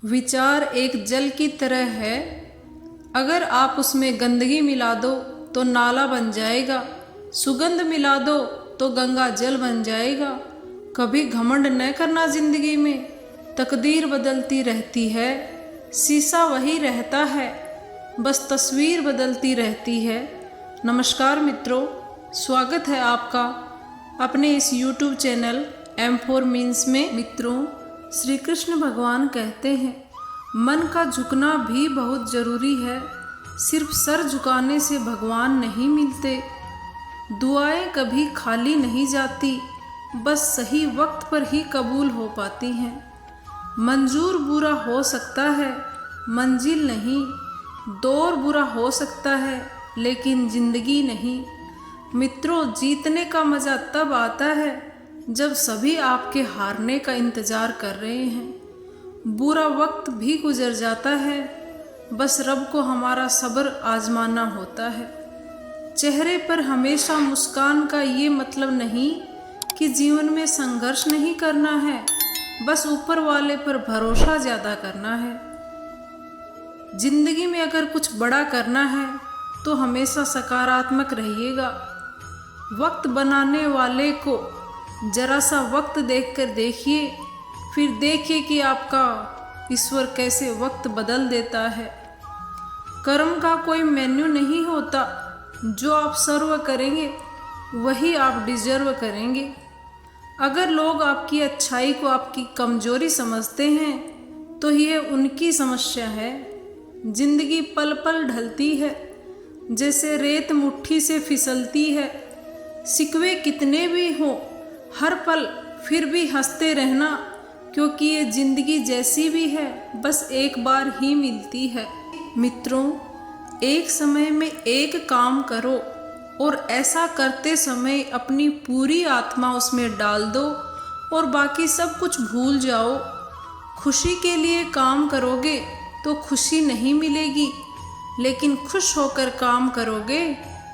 विचार एक जल की तरह है, अगर आप उसमें गंदगी मिला दो तो नाला बन जाएगा, सुगंध मिला दो तो गंगा जल बन जाएगा। कभी घमंड न करना जिंदगी में, तकदीर बदलती रहती है, शीशा वही रहता है, बस तस्वीर बदलती रहती है। नमस्कार मित्रों, स्वागत है आपका अपने इस YouTube चैनल M4 मीन्स में। मित्रों, श्री कृष्ण भगवान कहते हैं, मन का झुकना भी बहुत ज़रूरी है, सिर्फ सर झुकाने से भगवान नहीं मिलते। दुआएं कभी खाली नहीं जाती, बस सही वक्त पर ही कबूल हो पाती हैं। मंजूर बुरा हो सकता है, मंजिल नहीं। दौर बुरा हो सकता है, लेकिन ज़िंदगी नहीं। मित्रों, जीतने का मज़ा तब आता है जब सभी आपके हारने का इंतज़ार कर रहे हैं। बुरा वक्त भी गुजर जाता है, बस रब को हमारा सब्र आजमाना होता है। चेहरे पर हमेशा मुस्कान का ये मतलब नहीं कि जीवन में संघर्ष नहीं करना है, बस ऊपर वाले पर भरोसा ज़्यादा करना है। जिंदगी में अगर कुछ बड़ा करना है तो हमेशा सकारात्मक रहिएगा। वक्त बनाने वाले को जरा सा वक्त देखकर देखिए, फिर देखिए कि आपका ईश्वर कैसे वक्त बदल देता है। कर्म का कोई मेन्यू नहीं होता, जो आप सर्व करेंगे वही आप डिजर्व करेंगे। अगर लोग आपकी अच्छाई को आपकी कमजोरी समझते हैं तो यह उनकी समस्या है। जिंदगी पल पल ढलती है, जैसे रेत मुट्ठी से फिसलती है। शिकवे कितने भी हों, हर पल फिर भी हंसते रहना, क्योंकि ये जिंदगी जैसी भी है बस एक बार ही मिलती है। मित्रों, एक समय में एक काम करो और ऐसा करते समय अपनी पूरी आत्मा उसमें डाल दो और बाकी सब कुछ भूल जाओ। खुशी के लिए काम करोगे तो खुशी नहीं मिलेगी, लेकिन खुश होकर काम करोगे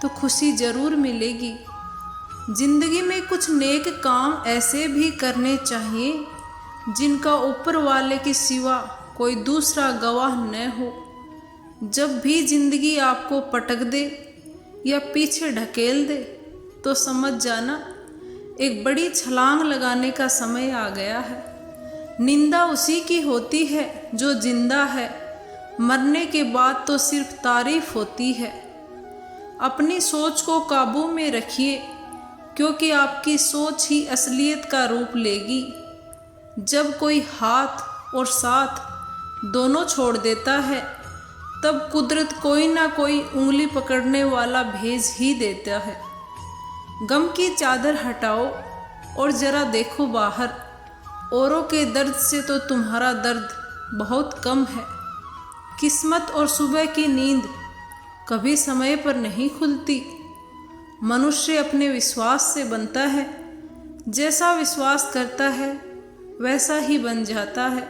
तो खुशी ज़रूर मिलेगी। जिंदगी में कुछ नेक काम ऐसे भी करने चाहिए जिनका ऊपर वाले के सिवा कोई दूसरा गवाह न हो। जब भी जिंदगी आपको पटक दे या पीछे ढकेल दे तो समझ जाना एक बड़ी छलांग लगाने का समय आ गया है। निंदा उसी की होती है जो जिंदा है, मरने के बाद तो सिर्फ तारीफ होती है। अपनी सोच को काबू में रखिए, क्योंकि आपकी सोच ही असलियत का रूप लेगी। जब कोई हाथ और साथ दोनों छोड़ देता है, तब कुदरत कोई ना कोई उंगली पकड़ने वाला भेज ही देता है। गम की चादर हटाओ और ज़रा देखो बाहर, औरों के दर्द से तो तुम्हारा दर्द बहुत कम है। किस्मत और सुबह की नींद कभी समय पर नहीं खुलती। मनुष्य अपने विश्वास से बनता है, जैसा विश्वास करता है वैसा ही बन जाता है।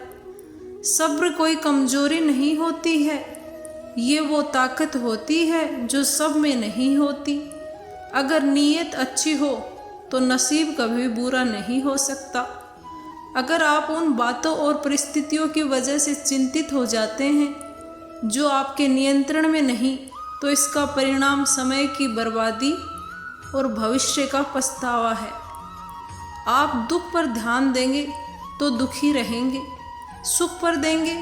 सब्र कोई कमजोरी नहीं होती है, ये वो ताकत होती है जो सब में नहीं होती। अगर नीयत अच्छी हो तो नसीब कभी बुरा नहीं हो सकता। अगर आप उन बातों और परिस्थितियों की वजह से चिंतित हो जाते हैं जो आपके नियंत्रण में नहीं, तो इसका परिणाम समय की बर्बादी और भविष्य का पछतावा है। आप दुख पर ध्यान देंगे तो दुखी रहेंगे, सुख पर देंगे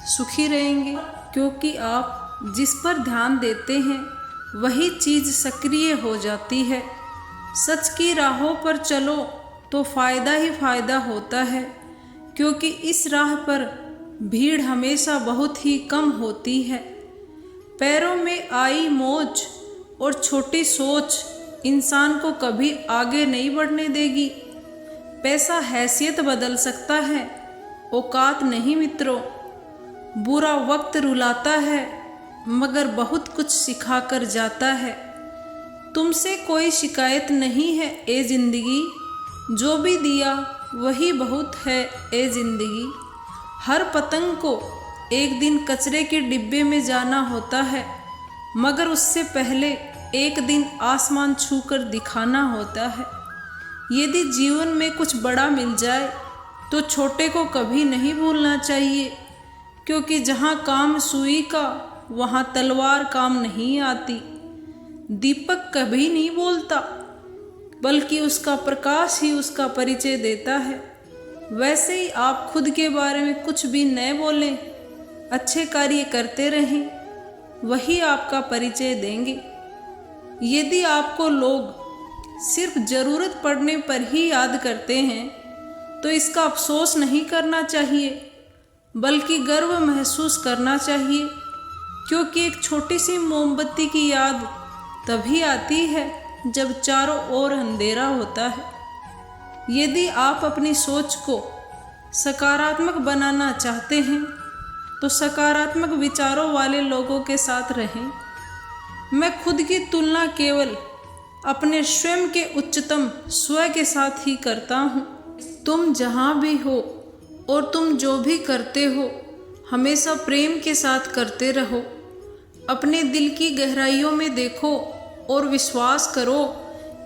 सुखी रहेंगे, क्योंकि आप जिस पर ध्यान देते हैं वही चीज़ सक्रिय हो जाती है। सच की राहों पर चलो तो फ़ायदा ही फ़ायदा होता है, क्योंकि इस राह पर भीड़ हमेशा बहुत ही कम होती है। पैरों में आई मोच और छोटी सोच इंसान को कभी आगे नहीं बढ़ने देगी। पैसा हैसियत बदल सकता है, औकात नहीं मित्रों। बुरा वक्त रुलाता है, मगर बहुत कुछ सिखा कर जाता है। तुमसे कोई शिकायत नहीं है ए ज़िंदगी, जो भी दिया वही बहुत है ए ज़िंदगी। हर पतंग को एक दिन कचरे के डिब्बे में जाना होता है, मगर उससे पहले एक दिन आसमान छूकर दिखाना होता है। यदि जीवन में कुछ बड़ा मिल जाए तो छोटे को कभी नहीं भूलना चाहिए, क्योंकि जहाँ काम सुई का वहाँ तलवार काम नहीं आती। दीपक कभी नहीं बोलता, बल्कि उसका प्रकाश ही उसका परिचय देता है। वैसे ही आप खुद के बारे में कुछ भी न बोलें, अच्छे कार्य करते रहें, वही आपका परिचय देंगे। यदि आपको लोग सिर्फ ज़रूरत पड़ने पर ही याद करते हैं तो इसका अफसोस नहीं करना चाहिए, बल्कि गर्व महसूस करना चाहिए, क्योंकि एक छोटी सी मोमबत्ती की याद तभी आती है जब चारों ओर अंधेरा होता है। यदि आप अपनी सोच को सकारात्मक बनाना चाहते हैं तो सकारात्मक विचारों वाले लोगों के साथ रहें। मैं खुद की तुलना केवल अपने स्वयं के उच्चतम स्व के साथ ही करता हूँ। तुम जहाँ भी हो और तुम जो भी करते हो, हमेशा प्रेम के साथ करते रहो। अपने दिल की गहराइयों में देखो और विश्वास करो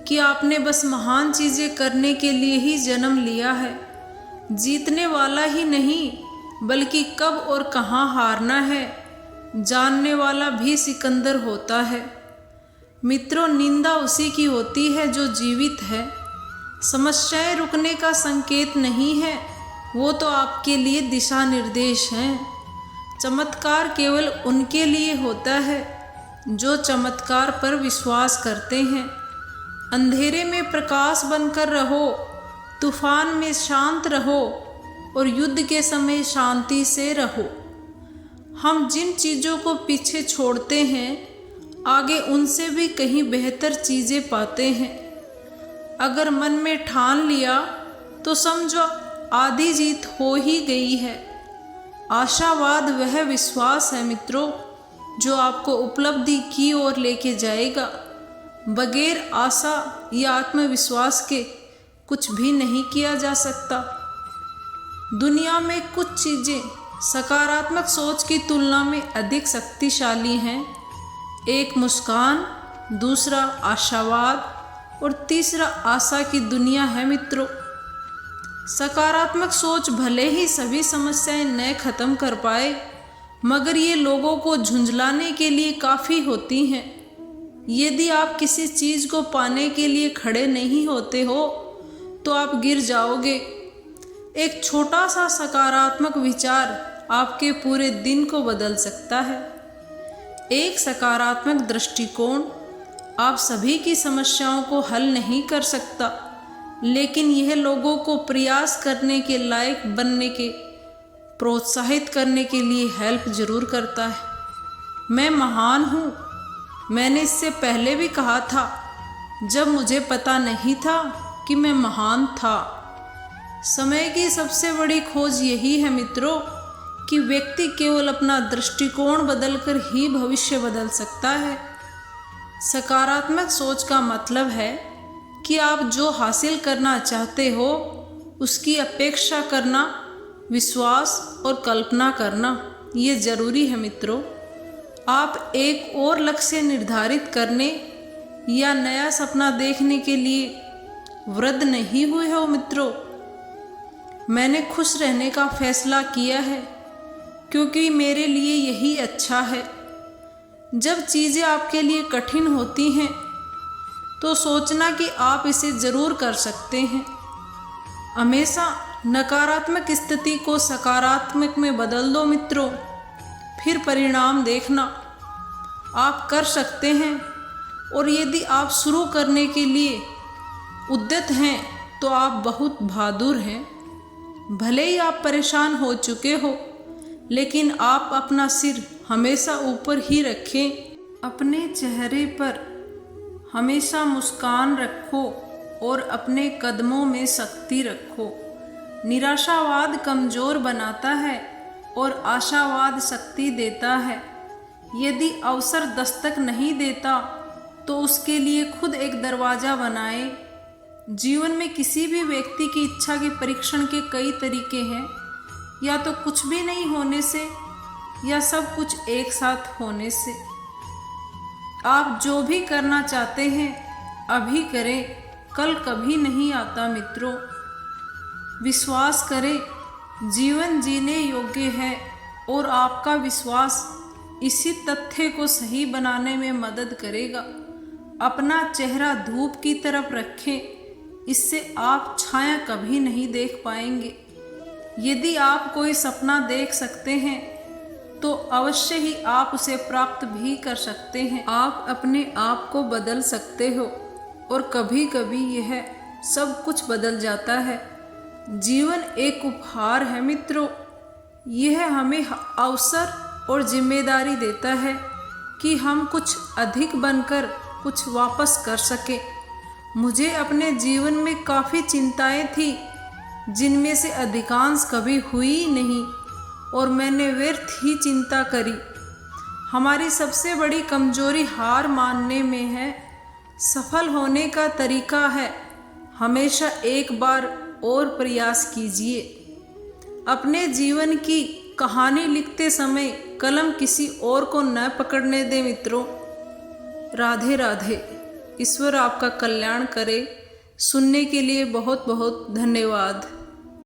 कि आपने बस महान चीज़ें करने के लिए ही जन्म लिया है। जीतने वाला ही नहीं, बल्कि कब और कहाँ हारना है जानने वाला भी सिकंदर होता है। मित्रों, निंदा उसी की होती है जो जीवित है। समस्याएं रुकने का संकेत नहीं है, वो तो आपके लिए दिशा निर्देश हैं। चमत्कार केवल उनके लिए होता है जो चमत्कार पर विश्वास करते हैं। अंधेरे में प्रकाश बनकर रहो, तूफान में शांत रहो और युद्ध के समय शांति से रहो। हम जिन चीज़ों को पीछे छोड़ते हैं, आगे उनसे भी कहीं बेहतर चीज़ें पाते हैं। अगर मन में ठान लिया तो समझो आधी जीत हो ही गई है। आशावाद वह विश्वास है मित्रों जो आपको उपलब्धि की ओर लेके जाएगा। बगैर आशा या आत्मविश्वास के कुछ भी नहीं किया जा सकता। दुनिया में कुछ चीज़ें सकारात्मक सोच की तुलना में अधिक शक्तिशाली हैं। एक मुस्कान, दूसरा आशावाद और तीसरा आशा की दुनिया है मित्रों। सकारात्मक सोच भले ही सभी समस्याएं न खत्म कर पाए, मगर ये लोगों को झुंझलाने के लिए काफ़ी होती हैं। यदि आप किसी चीज़ को पाने के लिए खड़े नहीं होते हो तो आप गिर जाओगे। एक छोटा सा सकारात्मक विचार आपके पूरे दिन को बदल सकता है। एक सकारात्मक दृष्टिकोण आप सभी की समस्याओं को हल नहीं कर सकता, लेकिन यह लोगों को प्रयास करने के लायक बनने के प्रोत्साहित करने के लिए हेल्प जरूर करता है। मैं महान हूँ, मैंने इससे पहले भी कहा था जब मुझे पता नहीं था कि मैं महान था। समय की सबसे बड़ी खोज यही है मित्रों कि व्यक्ति केवल अपना दृष्टिकोण बदलकर ही भविष्य बदल सकता है। सकारात्मक सोच का मतलब है कि आप जो हासिल करना चाहते हो उसकी अपेक्षा करना, विश्वास और कल्पना करना, ये ज़रूरी है मित्रों। आप एक और लक्ष्य निर्धारित करने या नया सपना देखने के लिए वृद्ध नहीं हुए हो मित्रों। मैंने खुश रहने का फैसला किया है क्योंकि मेरे लिए यही अच्छा है। जब चीज़ें आपके लिए कठिन होती हैं तो सोचना कि आप इसे ज़रूर कर सकते हैं। हमेशा नकारात्मक स्थिति को सकारात्मक में बदल दो मित्रों, फिर परिणाम देखना। आप कर सकते हैं, और यदि आप शुरू करने के लिए उद्यत हैं तो आप बहुत बहादुर हैं। भले ही आप परेशान हो चुके हो, लेकिन आप अपना सिर हमेशा ऊपर ही रखें। अपने चेहरे पर हमेशा मुस्कान रखो और अपने कदमों में शक्ति रखो। निराशावाद कमज़ोर बनाता है और आशावाद शक्ति देता है। यदि अवसर दस्तक नहीं देता तो उसके लिए खुद एक दरवाज़ा बनाएं। जीवन में किसी भी व्यक्ति की इच्छा के परीक्षण के कई तरीके हैं, या तो कुछ भी नहीं होने से या सब कुछ एक साथ होने से। आप जो भी करना चाहते हैं अभी करें, कल कभी नहीं आता मित्रों। विश्वास करें, जीवन जीने योग्य है और आपका विश्वास इसी तथ्य को सही बनाने में मदद करेगा। अपना चेहरा धूप की तरफ रखें, इससे आप छाया कभी नहीं देख पाएंगे। यदि आप कोई सपना देख सकते हैं तो अवश्य ही आप उसे प्राप्त भी कर सकते हैं। आप अपने आप को बदल सकते हो और कभी कभी यह सब कुछ बदल जाता है। जीवन एक उपहार है मित्रों। यह हमें अवसर और जिम्मेदारी देता है कि हम कुछ अधिक बनकर कुछ वापस कर सके। मुझे अपने जीवन में काफ़ी चिंताएं थी, जिनमें से अधिकांश कभी हुई नहीं और मैंने व्यर्थ ही चिंता करी। हमारी सबसे बड़ी कमजोरी हार मानने में है। सफल होने का तरीका है हमेशा एक बार और प्रयास कीजिए। अपने जीवन की कहानी लिखते समय कलम किसी और को न पकड़ने दे मित्रों। राधे राधे। ईश्वर आपका कल्याण करे। सुनने के लिए बहुत बहुत धन्यवाद।